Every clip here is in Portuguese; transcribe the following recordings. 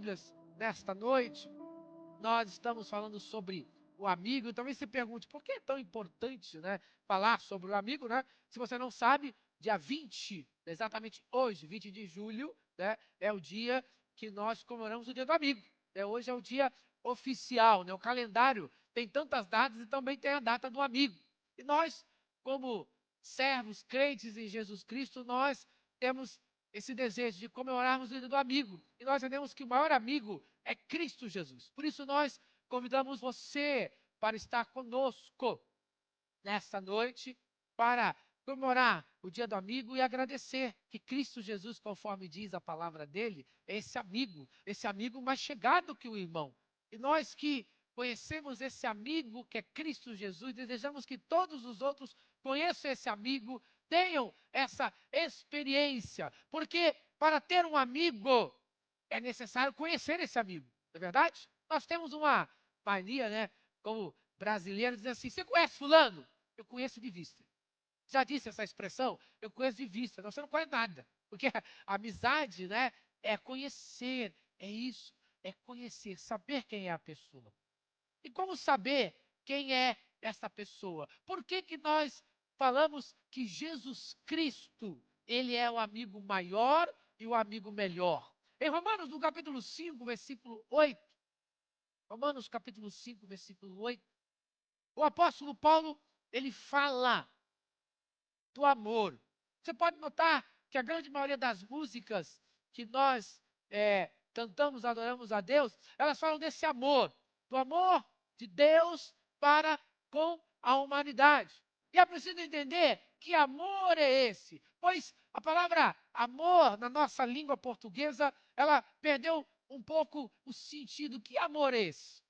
Bíblias nesta noite, nós estamos falando sobre o amigo. E talvez você pergunte, por que é tão importante, né, falar sobre o amigo, né? Se você não sabe, dia 20, exatamente hoje, 20 de julho, né, é o dia que nós comemoramos o Dia do Amigo. Hoje é o dia oficial, né? O calendário tem tantas datas e também tem a data do amigo. E nós, como servos, crentes em Jesus Cristo, nós temos esse desejo de comemorarmos o Dia do Amigo. E nós entendemos que o maior amigo é Cristo Jesus. Por isso nós convidamos você para estar conosco nesta noite, para comemorar o Dia do Amigo e agradecer que Cristo Jesus, conforme diz a palavra dele, é esse amigo mais chegado que o irmão. E nós que conhecemos esse amigo que é Cristo Jesus, desejamos que todos os outros conheçam esse amigo, tenham essa experiência, porque para ter um amigo é necessário conhecer esse amigo, não é verdade? Nós temos uma mania, né, como brasileiros, dizer assim: você conhece fulano? Eu conheço de vista. Já disse essa expressão? Eu conheço de vista. Não, você não conhece nada. Porque a amizade, né, é conhecer, é isso, é conhecer, saber quem é a pessoa. E como saber quem é essa pessoa? Por que que nós falamos que Jesus Cristo, ele é o amigo maior e o amigo melhor? Em Romanos, no capítulo 5, versículo 8, Romanos capítulo 5, versículo 8, o apóstolo Paulo, ele fala do amor. Você pode notar que a grande maioria das músicas que nós cantamos, adoramos a Deus, elas falam desse amor, do amor de Deus para com a humanidade. E é preciso entender que amor é esse, pois a palavra amor, na nossa língua portuguesa, ela perdeu um pouco o sentido. Que amor é esse?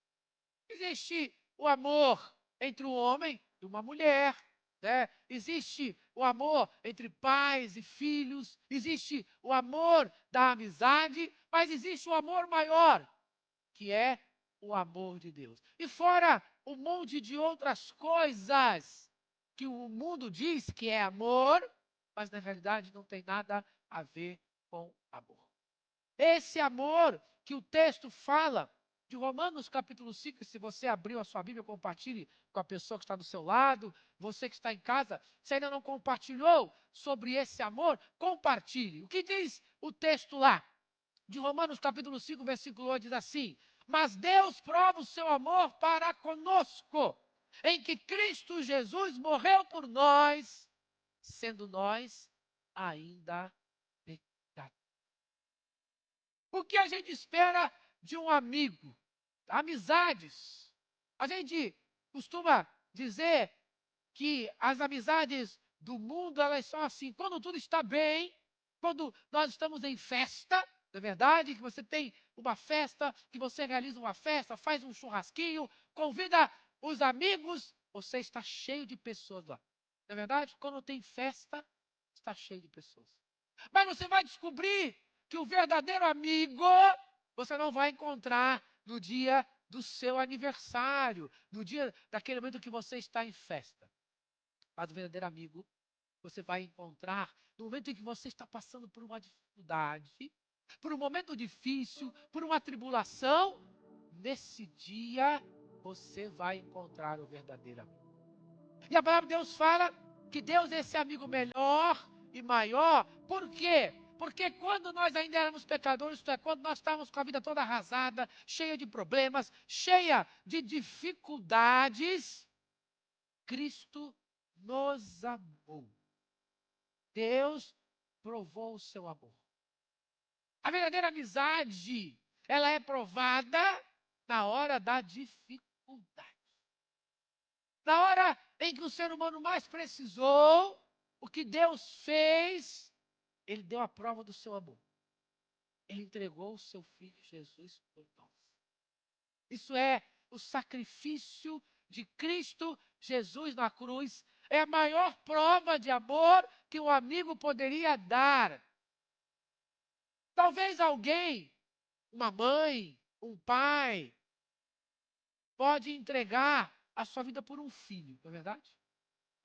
Existe o amor entre um homem e uma mulher, né? Existe o amor entre pais e filhos, existe o amor da amizade, mas existe o amor maior, que é o amor de Deus. E fora um monte de outras coisas que o mundo diz que é amor, mas na realidade não tem nada a ver com amor. Esse amor que o texto fala de Romanos capítulo 5, se você abriu a sua Bíblia, compartilhe com a pessoa que está do seu lado, você que está em casa, se ainda não compartilhou sobre esse amor, compartilhe. O que diz o texto lá? De Romanos capítulo 5, versículo 8, diz assim: mas Deus prova o seu amor para conosco, em que Cristo Jesus morreu por nós, sendo nós ainda pecadores. O que a gente espera de um amigo? Amizades. A gente costuma dizer que as amizades do mundo, elas são assim: quando tudo está bem, quando nós estamos em festa, não é verdade? Que você tem uma festa, que você realiza uma festa, faz um churrasquinho, convida os amigos, você está cheio de pessoas lá. Não é verdade? Quando tem festa, está cheio de pessoas. Mas você vai descobrir que o verdadeiro amigo você não vai encontrar no dia do seu aniversário, no dia daquele momento que você está em festa. Mas o verdadeiro amigo você vai encontrar no momento em que você está passando por uma dificuldade, por um momento difícil, por uma tribulação. Nesse dia você vai encontrar o verdadeiro amigo. E a palavra de Deus fala que Deus é esse amigo melhor e maior. Por quê? Porque quando nós ainda éramos pecadores, isto é, quando nós estávamos com a vida toda arrasada, cheia de problemas, cheia de dificuldades, Cristo nos amou. Deus provou o seu amor. A verdadeira amizade, ela é provada na hora da dificuldade. Na hora em que o ser humano mais precisou, o que Deus fez, ele deu a prova do seu amor. Ele entregou o seu filho Jesus por nós. Isso é o sacrifício de Cristo Jesus na cruz. É a maior prova de amor que um amigo poderia dar. Talvez alguém, uma mãe, um pai, pode entregar a sua vida por um filho, não é verdade?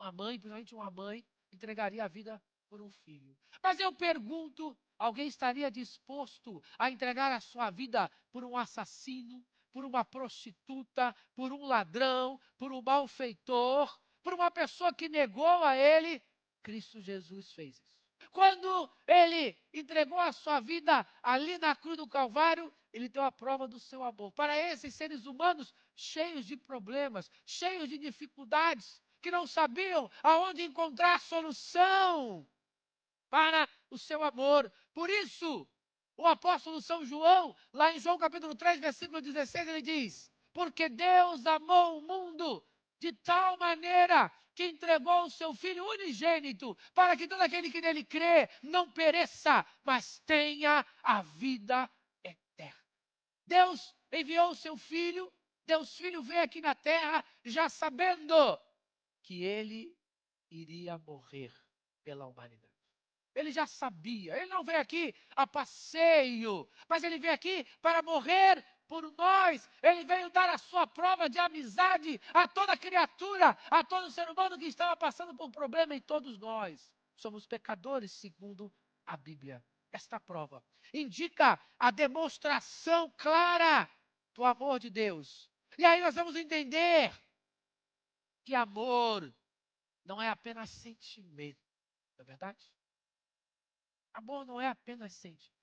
Uma mãe, principalmente uma mãe, entregaria a vida por um filho. Mas eu pergunto, alguém estaria disposto a entregar a sua vida por um assassino, por uma prostituta, por um ladrão, por um malfeitor, por uma pessoa que negou a ele? Cristo Jesus fez isso. Quando ele entregou a sua vida ali na cruz do Calvário, ele deu a prova do seu amor. Para esses seres humanos cheios de problemas, cheios de dificuldades, que não sabiam aonde encontrar solução para o seu amor. Por isso, o apóstolo São João, lá em João capítulo 3, versículo 16, ele diz: porque Deus amou o mundo de tal maneira que entregou o seu Filho unigênito, para que todo aquele que nele crê não pereça, mas tenha a vida eterna. Deus enviou o seu Filho, Deus Filho veio aqui na terra já sabendo que ele iria morrer pela humanidade. Ele já sabia, ele não veio aqui a passeio, mas ele veio aqui para morrer por nós. Ele veio dar a sua prova de amizade a toda criatura, a todo ser humano que estava passando por um problema. E todos nós somos pecadores, segundo a Bíblia. Esta prova indica a demonstração clara do amor de Deus. E aí nós vamos entender que amor não é apenas sentimento, não é verdade? Amor não é apenas sentimento.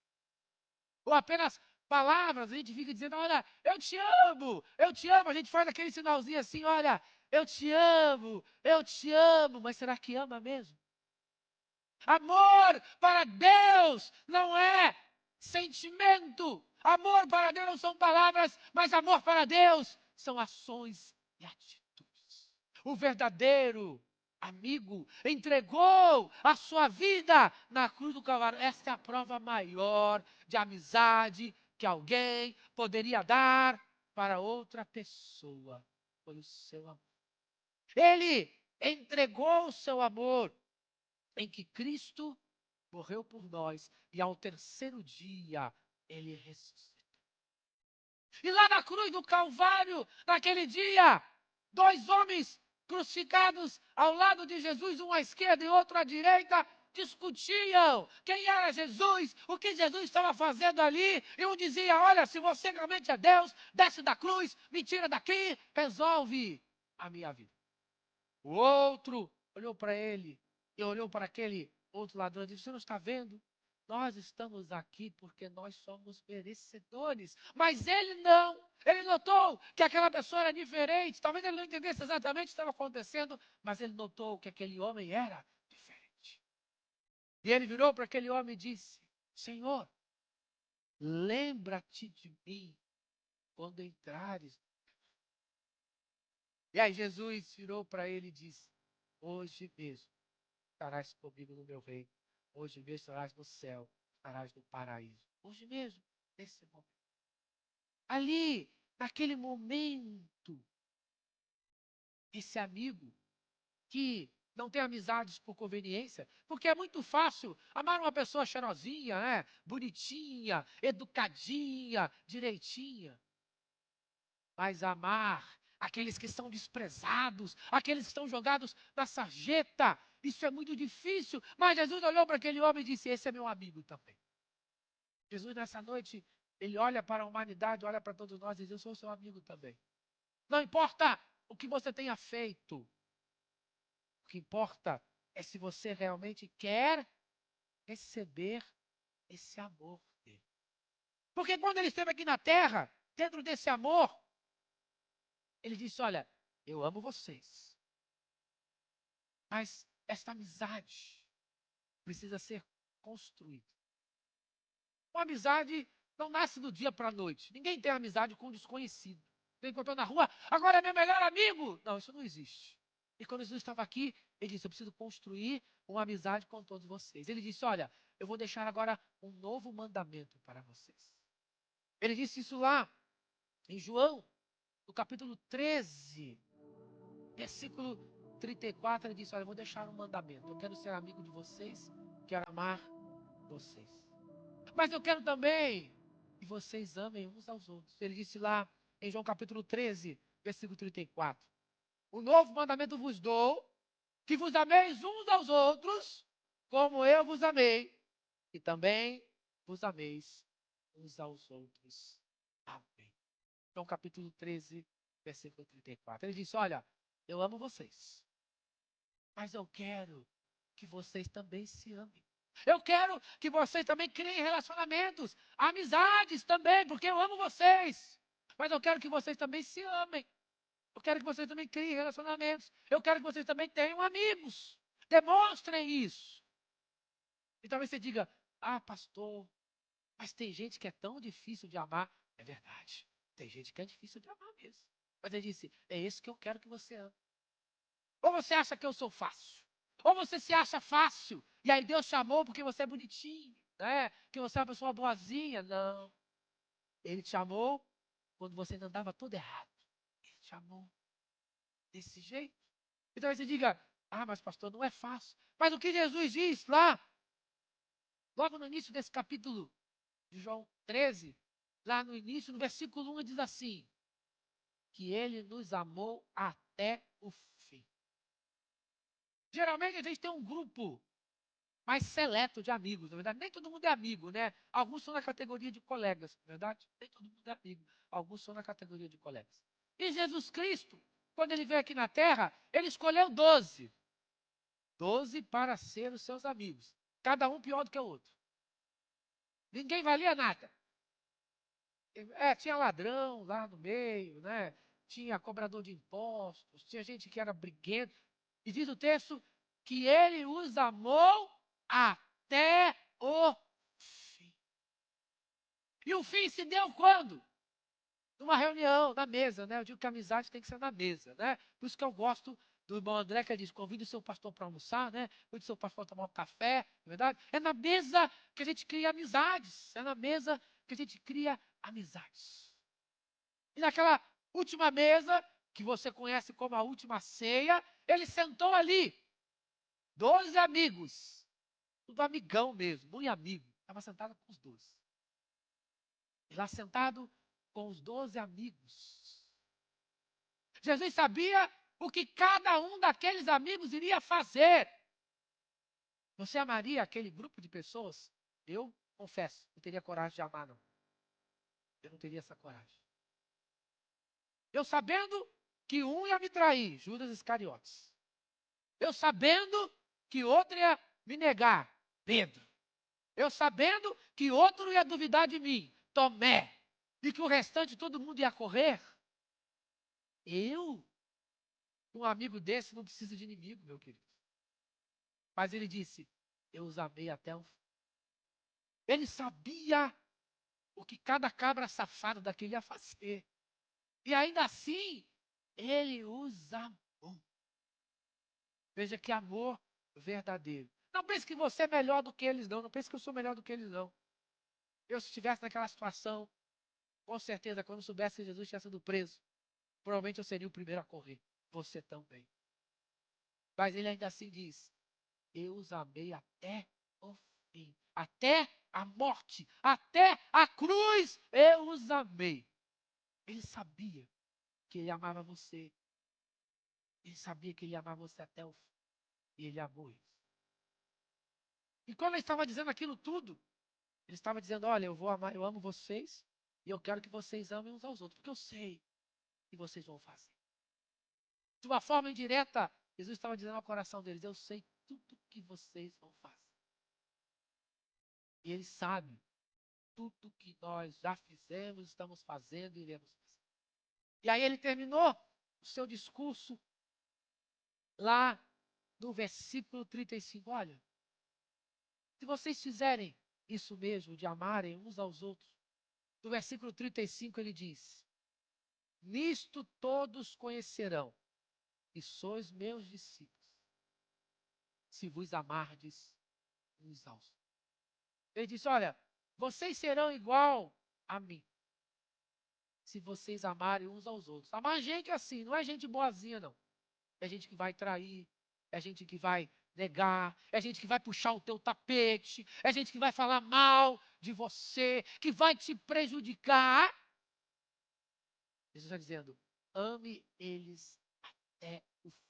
Ou apenas palavras, a gente fica dizendo, olha, eu te amo, eu te amo. A gente faz aquele sinalzinho assim, olha, eu te amo. Mas será que ama mesmo? Amor para Deus não é sentimento. Amor para Deus não são palavras, mas amor para Deus são ações e atitudes. O verdadeiro amigo entregou a sua vida na cruz do Calvário. Esta é a prova maior de amizade que alguém poderia dar para outra pessoa. Foi o seu amor. Ele entregou o seu amor em que Cristo morreu por nós e ao terceiro dia ele ressuscitou. E lá na cruz do Calvário, naquele dia, dois homens crucificados ao lado de Jesus, um à esquerda e outro à direita, discutiam quem era Jesus, o que Jesus estava fazendo ali. E um dizia, olha, se você realmente é Deus, desce da cruz, me tira daqui, resolve a minha vida. O outro olhou para ele e olhou para aquele outro ladrão e disse, você não está vendo? Nós estamos aqui porque nós somos merecedores. Mas ele não. Ele notou que aquela pessoa era diferente. Talvez ele não entendesse exatamente o que estava acontecendo, mas ele notou que aquele homem era diferente. E ele virou para aquele homem e disse, Senhor, lembra-te de mim quando entrares. E aí Jesus virou para ele e disse, hoje mesmo estarás comigo no meu reino. Hoje mesmo estarás no céu, estarás no paraíso. Hoje mesmo, nesse momento. Ali, naquele momento, esse amigo que não tem amizades por conveniência, porque é muito fácil amar uma pessoa cheirosinha, né? Bonitinha, educadinha, direitinha. Mas amar aqueles que são desprezados, aqueles que estão jogados na sarjeta, isso é muito difícil. Mas Jesus olhou para aquele homem e disse, esse é meu amigo também. Jesus nessa noite, ele olha para a humanidade, olha para todos nós e diz, eu sou seu amigo também. Não importa o que você tenha feito, o que importa é se você realmente quer receber esse amor dele. Porque quando ele esteve aqui na terra, dentro desse amor, ele disse, olha, eu amo vocês, mas esta amizade precisa ser construída. Uma amizade não nasce do dia para a noite. Ninguém tem amizade com um desconhecido. Você encontrou na rua, agora é meu melhor amigo. Não, isso não existe. E quando Jesus estava aqui, ele disse, eu preciso construir uma amizade com todos vocês. Ele disse, olha, eu vou deixar agora um novo mandamento para vocês. Ele disse isso lá em João, no capítulo 13, versículo 34, ele disse, olha, eu vou deixar um mandamento. Eu quero ser amigo de vocês, quero amar vocês. Mas eu quero também que vocês amem uns aos outros. Ele disse lá em João capítulo 13, versículo 34. O novo mandamento vos dou, que vos ameis uns aos outros, como eu vos amei. e também vos ameis uns aos outros. Amém. João capítulo 13, versículo 34. Ele disse, olha, eu amo vocês, mas eu quero que vocês também se amem. Eu quero que vocês também criem relacionamentos, amizades também, porque eu amo vocês. Mas eu quero que vocês também se amem. Eu quero que vocês também criem relacionamentos. Eu quero que vocês também tenham amigos. Demonstrem isso. E talvez você diga, ah, pastor, mas tem gente que é tão difícil de amar. É verdade. Tem gente que é difícil de amar mesmo. Mas ele disse, é isso que eu quero que você ame. Ou você acha que eu sou fácil? Ou você se acha fácil? E aí Deus chamou porque você é bonitinho, né? Que você é uma pessoa boazinha. Não. Ele te chamou quando você ainda andava todo errado. Ele te chamou desse jeito. Então aí você diga, ah, mas pastor, não é fácil. Mas o que Jesus diz lá, logo no início desse capítulo de João 13, lá no início, no versículo 1, ele diz assim, que ele nos amou até o fim. Geralmente a gente tem um grupo mais seleto de amigos, na verdade. Nem todo mundo é amigo, né? Alguns são na categoria de colegas, na verdade. Nem todo mundo é amigo. Alguns são na categoria de colegas. E Jesus Cristo, quando ele veio aqui na Terra, ele escolheu 12. 12 para ser os seus amigos. Cada um pior do que o outro. Ninguém valia nada. Tinha ladrão lá no meio, né? Tinha cobrador de impostos, tinha gente que era briguento. E diz o texto que ele os amou até o fim. E o fim se deu quando? Numa reunião, na mesa, né? Eu digo que a amizade tem que ser na mesa, né? Por isso que eu gosto do irmão André, que diz, convide o seu pastor para almoçar, né? Convide o seu pastor para tomar um café, não é verdade? É na mesa que a gente cria amizades. É na mesa que a gente cria amizades. E naquela última mesa, que você conhece como a última ceia, ele sentou ali. 12 amigos. Tudo amigão mesmo, muito amigo. Estava sentado com os 12. E lá sentado com os 12 amigos. Jesus sabia o que cada um daqueles amigos iria fazer. Você amaria aquele grupo de pessoas? Eu, confesso, não teria coragem de amar, não. Eu não teria essa coragem. Eu sabendo que um ia me trair, Judas Iscariotes. Eu sabendo que outro ia me negar, Pedro. Eu sabendo que outro ia duvidar de mim, Tomé. E que o restante todo mundo ia correr. Eu, um amigo desse, não preciso de inimigo, meu querido. Mas ele disse, eu os amei até o fim. Ele sabia o que cada cabra safado daquele ia fazer. E ainda assim, ele os amou. Veja que amor verdadeiro. Não pense que você é melhor do que eles, não. Não pense que eu sou melhor do que eles, não. Eu, se estivesse naquela situação, com certeza, quando soubesse que Jesus tinha sido preso, provavelmente eu seria o primeiro a correr. Você também. Mas ele ainda assim diz, eu os amei até o fim. Até a morte. Até a cruz, eu os amei. Ele sabia que ele amava você. Ele sabia que ele amava você até o fim. E ele amou eles. E quando ele estava dizendo aquilo tudo, ele estava dizendo, olha, eu vou amar, eu amo vocês e eu quero que vocês amem uns aos outros, porque eu sei que vocês vão fazer. De uma forma indireta, Jesus estava dizendo ao coração deles, eu sei tudo que vocês vão fazer. E ele sabe tudo que nós já fizemos, estamos fazendo e iremos fazer. E aí ele terminou o seu discurso lá no versículo 35. Olha, se vocês fizerem isso mesmo, de amarem uns aos outros, no versículo 35 ele diz, nisto todos conhecerão que sois meus discípulos, se vos amardes uns aos outros. Ele disse, olha, vocês serão igual a mim, se vocês amarem uns aos outros. Amar gente assim, não é gente boazinha, não. É gente que vai trair, é gente que vai negar, é gente que vai puxar o teu tapete, é gente que vai falar mal de você, que vai te prejudicar. Jesus está dizendo, ame eles até o fim.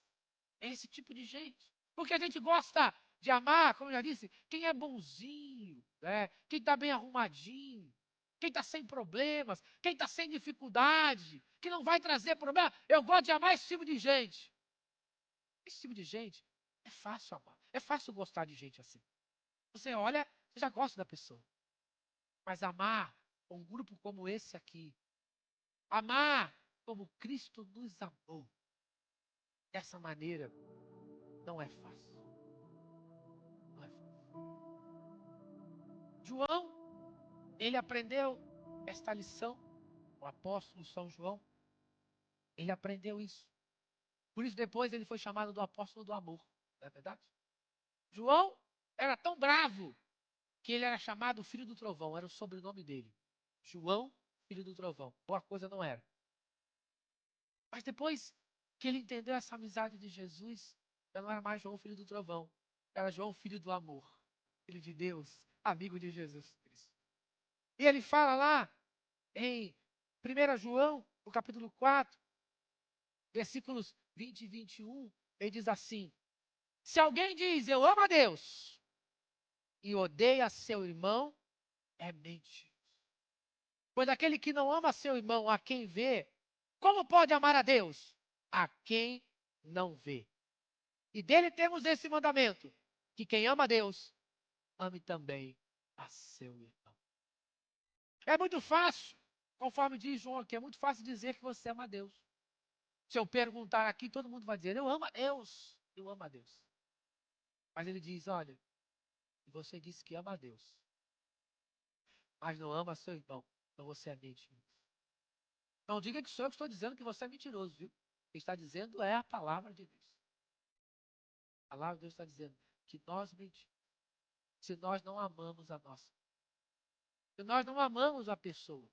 É esse tipo de gente. Porque a gente gosta de amar, como eu já disse, quem é bonzinho, né? Quem está bem arrumadinho, quem está sem problemas, quem está sem dificuldade, que não vai trazer problema. Eu gosto de amar esse tipo de gente. Esse tipo de gente é fácil amar. É fácil gostar de gente assim. Você olha, você já gosta da pessoa. Mas amar um grupo como esse aqui, amar como Cristo nos amou, dessa maneira, não é fácil. Não é fácil. João, ele aprendeu esta lição, o apóstolo São João, ele aprendeu isso. Por isso depois ele foi chamado do apóstolo do amor, não é verdade? João era tão bravo que ele era chamado filho do trovão, era o sobrenome dele. João, filho do trovão. Boa coisa não era. Mas depois que ele entendeu essa amizade de Jesus, já não era mais João, filho do trovão. Era João, filho do amor. Filho de Deus, amigo de Jesus Cristo. E ele fala lá em 1 João, no capítulo 4, versículos 20 e 21, ele diz assim: se alguém diz eu amo a Deus e odeia seu irmão, é mentira. Pois aquele que não ama seu irmão a quem vê, como pode amar a Deus a quem não vê? E dele temos esse mandamento, que quem ama a Deus, ame também a seu irmão. É muito fácil, conforme diz João aqui, é muito fácil dizer que você ama a Deus. Se eu perguntar aqui, todo mundo vai dizer, eu amo a Deus, eu amo a Deus. Mas ele diz, olha, você disse que ama a Deus, mas não ama seu irmão, então você é mentiroso. Não diga que sou eu que estou dizendo que você é mentiroso, viu? Quem está dizendo é a palavra de Deus. A palavra de Deus está dizendo que nós mentimos se nós não amamos a nossa. Se nós não amamos a pessoa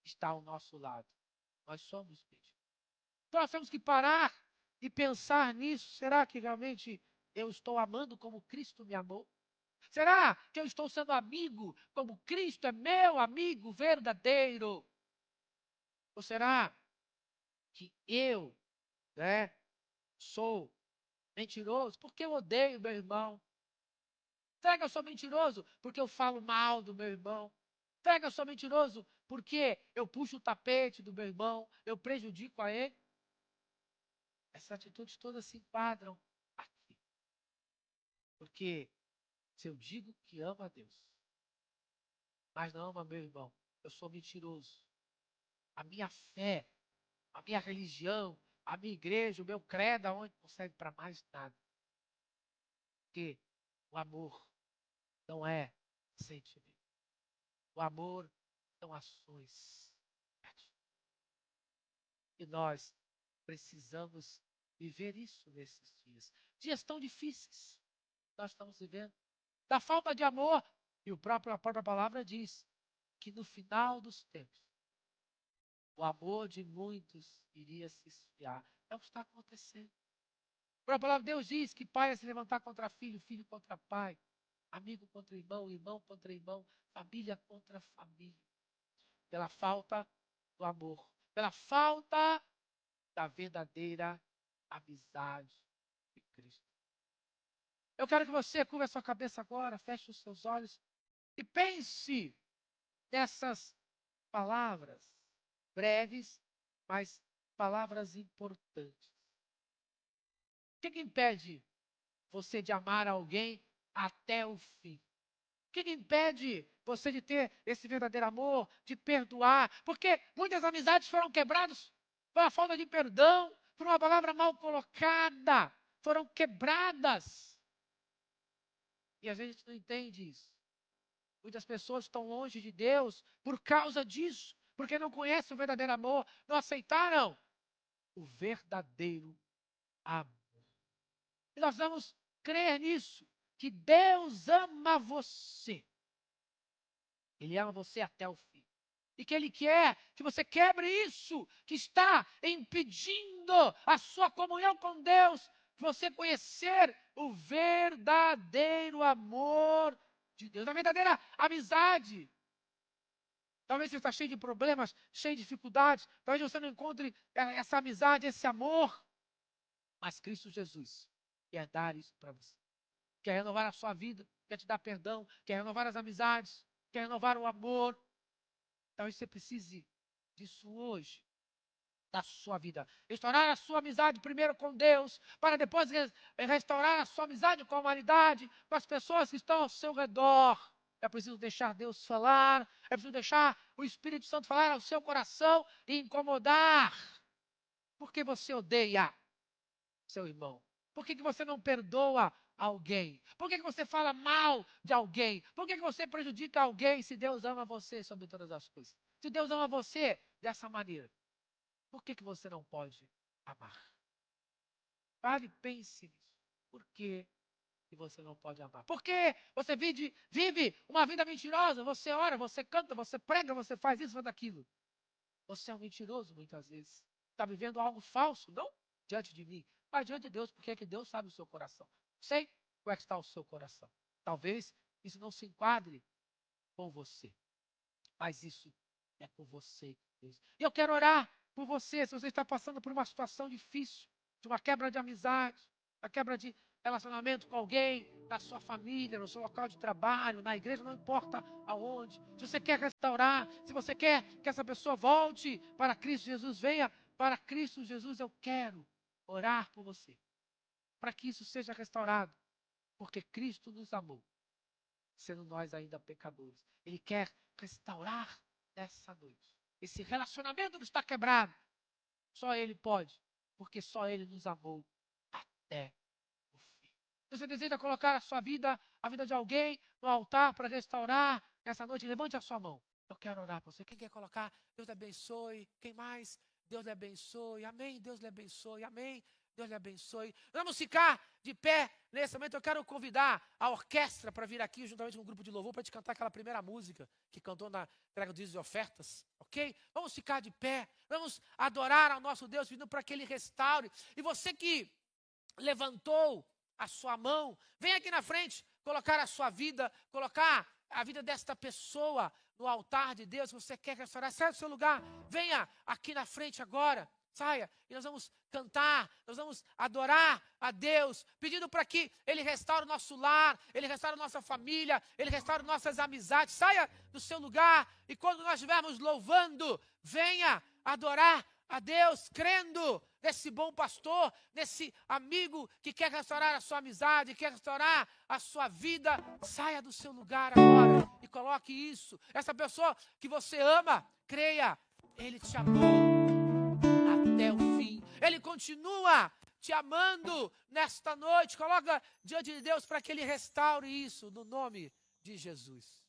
que está ao nosso lado, nós somos mentirosos. Então nós temos que parar e pensar nisso. Será que realmente eu estou amando como Cristo me amou? Será que eu estou sendo amigo como Cristo é meu amigo verdadeiro? Ou será que eu, né, sou mentiroso porque eu odeio meu irmão? Será que eu sou mentiroso porque eu falo mal do meu irmão? Será que eu sou mentiroso porque eu puxo o tapete do meu irmão, eu prejudico a ele? Essas atitudes todas se enquadram aqui. Porque se eu digo que amo a Deus, mas não amo meu irmão, eu sou mentiroso. A minha fé, a minha religião, a minha igreja, o meu credo, aonde não serve para mais nada. Porque o amor não é sentimento. O amor são ações. E nós precisamos viver isso nesses dias. Dias tão difíceis que nós estamos vivendo. Da falta de amor. E a própria palavra diz que no final dos tempos, o amor de muitos iria se esfriar. É o que está acontecendo. A própria palavra de Deus diz que pai vai se levantar contra filho, filho contra pai, amigo contra irmão, irmão contra irmão, família contra família. Pela falta do amor. Pela falta da verdadeira amizade de Cristo. Eu quero que você curva a sua cabeça agora, feche os seus olhos e pense nessas palavras breves, mas palavras importantes. O que impede você de amar alguém até o fim? O que impede você de ter esse verdadeiro amor, de perdoar? Porque muitas amizades foram quebradas por uma falta de perdão, por uma palavra mal colocada, foram quebradas. E a gente não entende isso. Muitas pessoas estão longe de Deus por causa disso, porque não conhecem o verdadeiro amor, não aceitaram o verdadeiro amor. E nós vamos crer nisso, que Deus ama você. Ele ama você até o fim. E que Ele quer que você quebre isso que está impedindo a sua comunhão com Deus, você conhecer o verdadeiro amor de Deus, a verdadeira amizade. Talvez você está cheio de problemas, cheio de dificuldades, talvez você não encontre essa amizade, esse amor. Mas Cristo Jesus quer dar isso para você. quer renovar a sua vida, quer te dar perdão, quer renovar as amizades, quer renovar o amor. Talvez você precise disso hoje, na sua vida. Restaurar a sua amizade primeiro com Deus, para depois restaurar a sua amizade com a humanidade, com as pessoas que estão ao seu redor. É preciso deixar Deus falar, é preciso deixar o Espírito Santo falar ao seu coração e incomodar. Por que você odeia seu irmão? Por que você não perdoa alguém? Por que você fala mal de alguém? Por que você prejudica alguém se Deus ama você sobre todas as coisas? Se Deus ama você dessa maneira, por que você não pode amar? Pare e pense nisso. Por que você não pode amar? Porque você vive uma vida mentirosa. Você ora, você canta, você prega, você faz isso, faz aquilo. Você é um mentiroso muitas vezes. Está vivendo algo falso, não diante de mim, mas diante de Deus, porque é que Deus sabe o seu coração. Sei como é que está o seu coração. Talvez isso não se enquadre com você, mas isso é com você, Deus. E eu quero orar por você, se você está passando por uma situação difícil, de uma quebra de amizade, uma quebra de relacionamento com alguém, na sua família, no seu local de trabalho, na igreja, não importa aonde. Se você quer restaurar, se você quer que essa pessoa volte para Cristo Jesus, venha para Cristo Jesus, eu quero orar por você, para que isso seja restaurado, porque Cristo nos amou, sendo nós ainda pecadores. Ele quer restaurar nessa noite. Esse relacionamento que está quebrado, só Ele pode, porque só Ele nos amou até o fim. Você deseja colocar a sua vida, a vida de alguém, no altar para restaurar nessa noite? Levante a sua mão. Eu quero orar para você. Quem quer colocar? Deus lhe abençoe. Quem mais? Deus lhe abençoe. Amém. Deus lhe abençoe. Amém. Deus lhe abençoe. Vamos ficar de pé nesse momento. Eu quero convidar a orquestra para vir aqui juntamente com um grupo de louvor para te cantar aquela primeira música que cantou na entrega dos dízimos e ofertas, ok? Vamos ficar de pé. Vamos adorar ao nosso Deus, pedindo para que Ele restaure. E você que levantou a sua mão, vem aqui na frente, colocar a sua vida, colocar a vida desta pessoa no altar de Deus. Você quer restaurar? Saia do seu lugar, venha aqui na frente agora. Saia, e nós vamos cantar, nós vamos adorar a Deus, pedindo para que Ele restaure o nosso lar, Ele restaure a nossa família, Ele restaure nossas amizades. Saia do seu lugar, e quando nós estivermos louvando, venha adorar a Deus, crendo nesse bom pastor, nesse amigo que quer restaurar a sua amizade, quer restaurar a sua vida. Saia do seu lugar agora e coloque isso. Essa pessoa que você ama, creia, Ele te amou até o fim. Ele continua te amando nesta noite. Coloca diante de Deus para que Ele restaure isso no nome de Jesus.